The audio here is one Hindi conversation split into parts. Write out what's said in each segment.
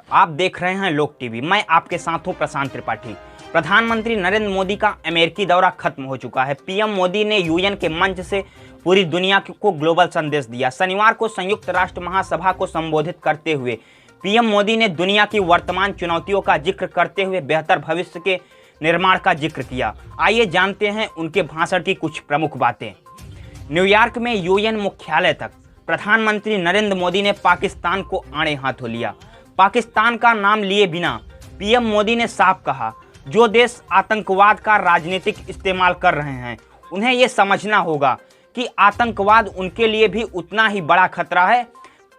आप देख रहे हैं लोक टीवी। मैं आपके साथ हूं प्रशांत त्रिपाठी। प्रधानमंत्री नरेंद्र मोदी का अमेरिकी दौरा खत्म हो चुका है। पीएम मोदी ने यूएन के मंच से पूरी दुनिया को ग्लोबल संदेश दिया। शनिवार को संयुक्त राष्ट्र महासभा को संबोधित करते हुए पीएम मोदी ने दुनिया की वर्तमान चुनौतियों का जिक्र करते हुए बेहतर भविष्य के निर्माण का जिक्र किया। आइए जानते हैं उनके भाषण की कुछ प्रमुख बातें। न्यूयॉर्क में यूएन मुख्यालय तक प्रधानमंत्री नरेंद्र मोदी ने पाकिस्तान को आड़े हाथों लिया। पाकिस्तान का नाम लिए बिना पीएम मोदी ने साफ कहा, जो देश आतंकवाद का राजनीतिक इस्तेमाल कर रहे हैं उन्हें यह समझना होगा कि आतंकवाद उनके लिए भी उतना ही बड़ा खतरा है।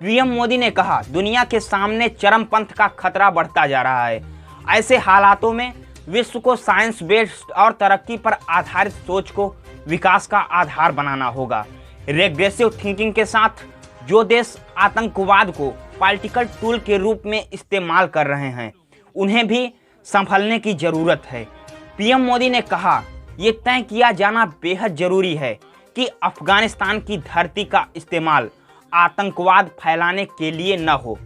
पीएम मोदी ने कहा, दुनिया के सामने चरमपंथ का खतरा बढ़ता जा रहा है। ऐसे हालातों में विश्व को साइंस बेस्ड और तरक्की पर आधारित सोच को विकास का आधार बनाना होगा। रेग्रेसिव थिंकिंग के साथ जो देश आतंकवाद को पॉलिटिकल टूल के रूप में इस्तेमाल कर रहे हैं उन्हें भी संभलने की जरूरत है। पीएम मोदी ने कहा, ये तय किया जाना बेहद जरूरी है कि अफगानिस्तान की धरती का इस्तेमाल आतंकवाद फैलाने के लिए न हो।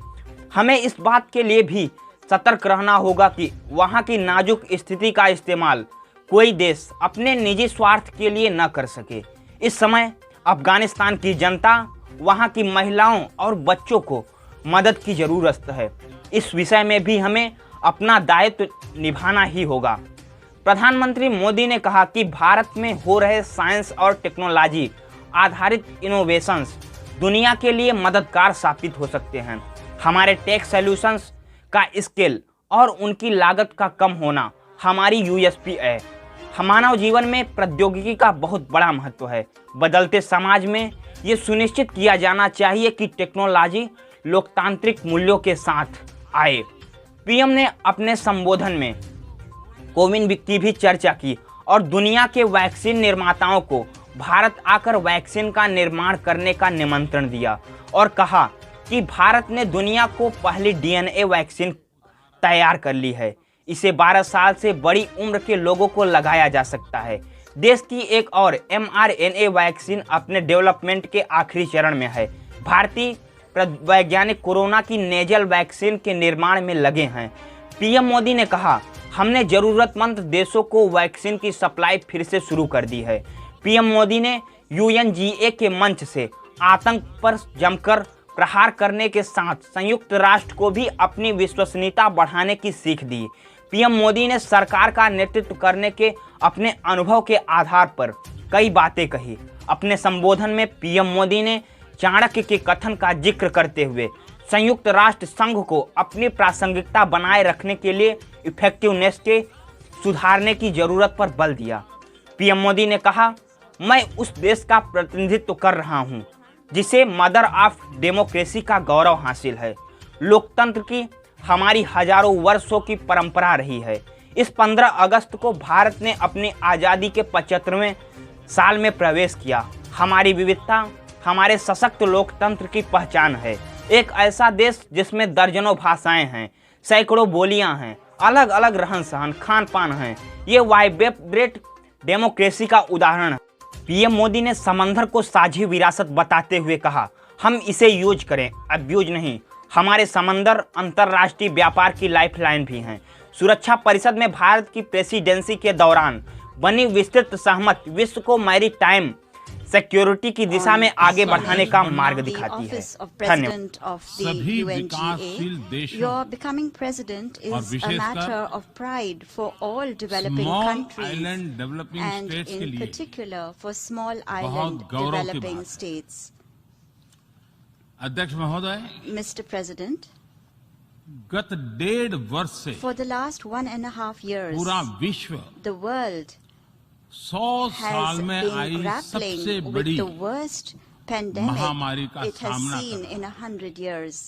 हमें इस बात के लिए भी सतर्क रहना होगा कि वहां की नाजुक स्थिति का इस्तेमाल कोई देश अपने निजी स्वार्थ के लिए न कर सके। इस समय अफगानिस्तान की जनता, वहां की महिलाओं और बच्चों को मदद की जरूरत है। इस विषय में भी हमें अपना दायित्व निभाना ही होगा। प्रधानमंत्री मोदी ने कहा कि भारत में हो रहे साइंस और टेक्नोलॉजी आधारित इनोवेशंस दुनिया के लिए मददगार साबित हो सकते हैं। हमारे टेक सॉल्यूशंस का स्केल और उनकी लागत का कम होना हमारी यूएसपी है। मानव जीवन में प्रौद्योगिकी का बहुत बड़ा महत्व है। बदलते समाज में ये सुनिश्चित किया जाना चाहिए कि टेक्नोलॉजी लोकतांत्रिक मूल्यों के साथ आए। पीएम ने अपने संबोधन में कोविन की भी चर्चा की और दुनिया के वैक्सीन निर्माताओं को भारत आकर वैक्सीन का निर्माण करने का निमंत्रण दिया और कहा कि भारत ने दुनिया को पहली डीएनए वैक्सीन तैयार कर ली है। इसे 12 साल से बड़ी उम्र के लोगों को लगाया जा सकता है। देश की एक और mRNA वैक्सीन अपने डेवलपमेंट के आखिरी चरण में है। भारतीय वैज्ञानिक कोरोना की नेजल वैक्सीन के निर्माण में लगे हैं। पीएम मोदी ने कहा, हमने जरूरतमंद देशों को वैक्सीन की सप्लाई फिर से शुरू कर दी है। पीएम मोदी ने यूएनजीए के मंच से आतंक पर जमकर प्रहार करने के साथ संयुक्त राष्ट्र को भी अपनी विश्वसनीयता बढ़ाने की सीख दी। पीएम मोदी ने सरकार का नेतृत्व करने के अपने अनुभव के आधार पर कई बातें कही। अपने संबोधन में पीएम मोदी ने चाणक्य के कथन का जिक्र करते हुए संयुक्त राष्ट्र संघ को अपनी प्रासंगिकता बनाए रखने के लिए इफेक्टिवनेस के सुधारने की जरूरत पर बल दिया। पीएम मोदी ने कहा, मैं उस देश का प्रतिनिधित्व कर रहा हूं जिसे मदर ऑफ डेमोक्रेसी का गौरव हासिल है। लोकतंत्र की हमारी हजारों वर्षों की परंपरा रही है। इस 15 अगस्त को भारत ने अपनी आज़ादी के 75वें साल में प्रवेश किया। हमारी विविधता हमारे सशक्त लोकतंत्र की पहचान है। एक ऐसा देश जिसमें दर्जनों भाषाएं हैं, सैकड़ों बोलियां हैं, अलग अलग रहन सहन खान पान हैं। ये वाइब्रेंट डेमोक्रेसी का उदाहरण है। पीएम मोदी ने समंदर को साझी विरासत बताते हुए कहा, हम इसे यूज करें, अब्यूज नहीं। हमारे समंदर अंतर्राष्ट्रीय व्यापार की लाइफलाइन भी हैं। सुरक्षा परिषद में भारत की प्रेसिडेंसी के दौरान बनी विस्तृत सहमति विश्व को मैरीटाइम सिक्योरिटी की दिशा में आगे बढ़ाने का मार्ग दिखाती है। धन्यवाद। सभी विकासशील देशों और विशेषकर स्मॉल आइलैंड डेवलपिंग स्टेट्स के लिए बहुत गौरव की बात है। अध्यक्ष महोदय, Mr. President, गत 1.5 वर्ष से for the last 1.5 years, पूरा विश्व the world 100 साल has में been आई grappling सबसे with बड़ी the worst pandemic महामारी का it has सामना seen कर in 100 years.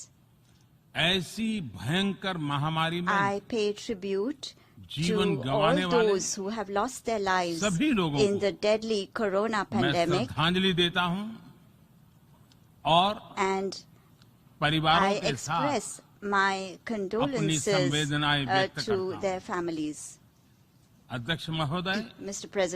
ऐसी भयंकर महामारी में I pay tribute जीवन to गंवाने all वाले those who have lost their lives सभी लोगों in को the deadly corona मैं pandemic, श्रद्धांजलि देता हूं और and परिवारों I के साथ express my condolences संवेदनाएं व्यक्त to करता हूं। their families. अध्यक्ष महोदय, Mr. President,